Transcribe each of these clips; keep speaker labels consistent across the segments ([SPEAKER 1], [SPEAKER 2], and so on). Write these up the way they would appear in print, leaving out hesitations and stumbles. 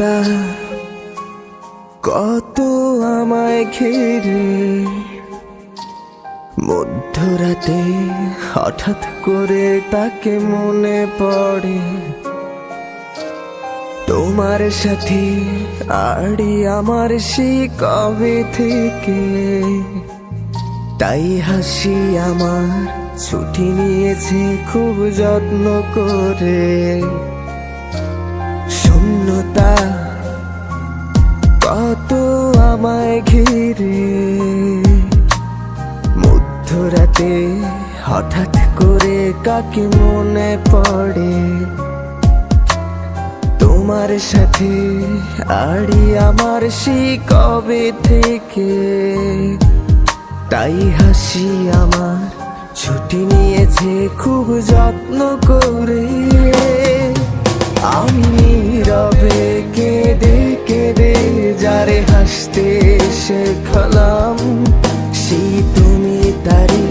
[SPEAKER 1] শূন্যতা কত আমায় ঘিরে, মধ্যরাতে হঠাৎ করে তাকে মনে পড়ে। তোমার সাথে আড়ি আমার সেই কবে থেকে, তাই হাসি আমার ছুটি নিয়েছে খুব যত্ন করে। শূন্যতা কত আমায় ঘিরে, মধ্যরাতে হঠাৎ করে কাকে মনে পড়ে। তোমার সাথে আড়ি আমার সেই কবে থেকে, তাই হাসি আমার ছুটি নিয়েছে খুব যত্ন করে। আমি নীরবে কেঁদে কেঁদে যারে হাসতে শেখালাম, সেই তুমি তারে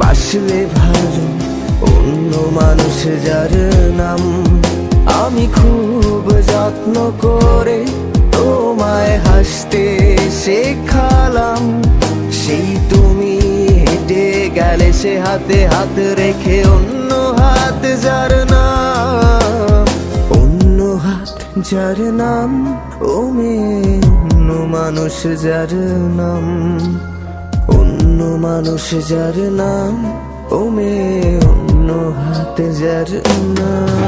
[SPEAKER 1] বাসলে ভালো অন্য মানুষ যার নাম। আমি খুব যত্ন করে তোমায় হাসতে শেখালাম, সেই তুমি হেঁটে গেলে সে হাতে হাত রেখে অন্য হাত যার নাম, অন্য হাত যার নাম। ও মেয়ে অন্য মানুষ যার নাম, অন্য মানুষ যার নাম। ও মেয়ে অন্য হাত যার নাম।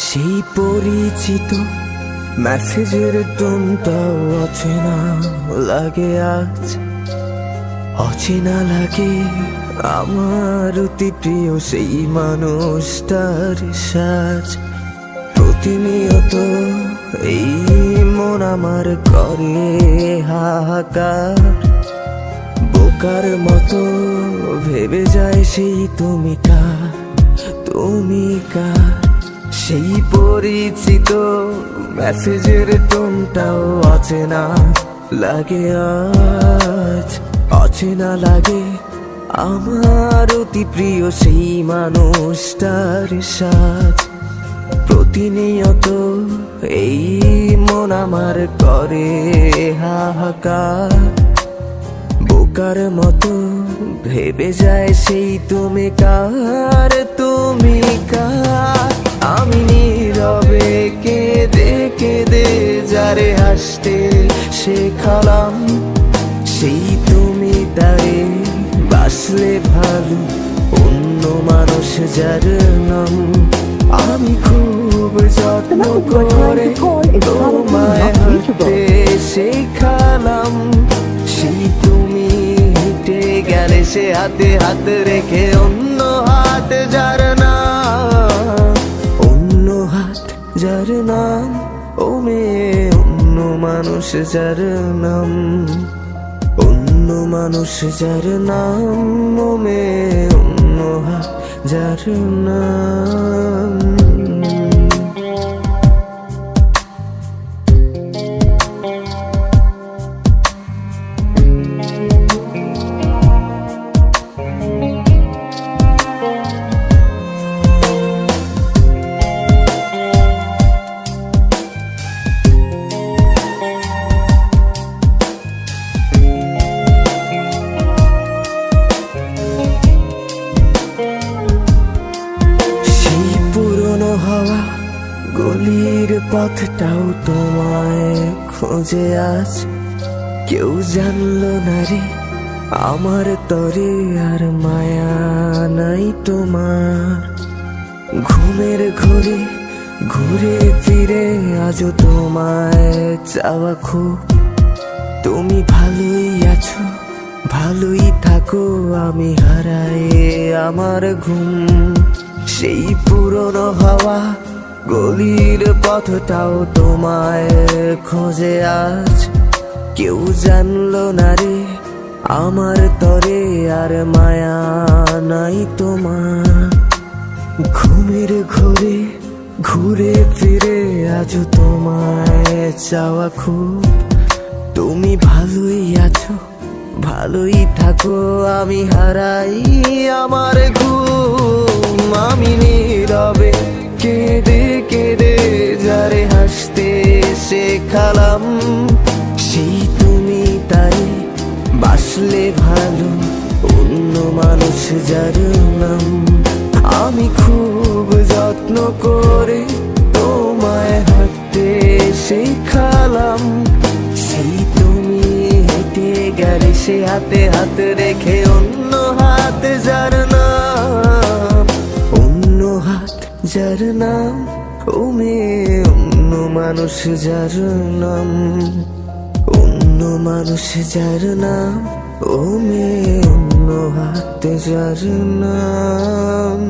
[SPEAKER 1] সেই পরিচিত মেসেজের টোনটাও অচেনা লাগে আজ, অচেনা লাগে আমার অতি প্রিয় সেই মানুষটার সাজ। প্রতিনিয়ত এই মন আমার করে হাহাকার, বোকার মতো ভেবে যায় সেই তুমি কার, তুমি কার। সেই পরিচিত মেসেজের টোনটাও অচেনা লাগে আজ, অচেনা লাগে আমার অতি প্রিয় সেই মানুষটার সাজ। প্রতিনিয়ত এই মন আমার করে হাহাকার, বোকার মতো ভেবে যায় সেই তুমি কার, তুমি কার। আমি নীরবে কেঁদে কেঁদে যারে হাসতে শেখালাম, সেই তুমি তারে বাসলে ভালো অন্য মানুষ যার নাম। আমি খুব যত্ন করে তোমায় হাসতে শেখালাম, সেই তুমি হেঁটে গেলে সে হাতে হাত রেখে অন্য হাত যার নাম, অন্য হাত যার নাম। ও মেয়ে অন্য মানুষ যার নাম, অন্য মানুষ যার নাম। ও মেয়ে অন্য হাত যার নাম। হাওয়া গলির পথটাও তোমায় খোঁজে আজ, কেউ জানলো না রে আমার তরে আর মায়া নাই তোমার। ঘুমের ঘরে ঘুরে ফিরে আজও তোমায় চাওয়া খুব, তুমি ভালোই আছো ভালোই থাকো, আমি হারাই আমার ঘুম। সেই পুরনো হাওয়া গলির পথটাও তোমায় খোঁজে আজ, কেউ জানলো না রে আমার তরে আর মায়া নাই তোমার। ঘুমের ঘোরে ঘুরে ফিরে আজ তোমায় চাওয়া খুব, তুমি ভালোই আছো ভালোই থাকো, আমি হারাই আমার ঘুম। আমি নীরবে কেঁদে কেঁদে যারে হাসতে শেখালাম, সেই তুমি তাই বাসলে ভালো অন্য মানুষ যার নাম। আমি খুব যত্ন করে তোমায় হাঁটতে শেখালাম, সেই তুমি হেঁটে গেলে সে হাতে হাত রেখে অন্য হাত যার নাম, অন্য হাত যার নাম, ও মেয়ে অন্য মানুষ যার নাম, অন্য মানুষ যার নাম, ও মেয়ে অন্য হাত যার নাম।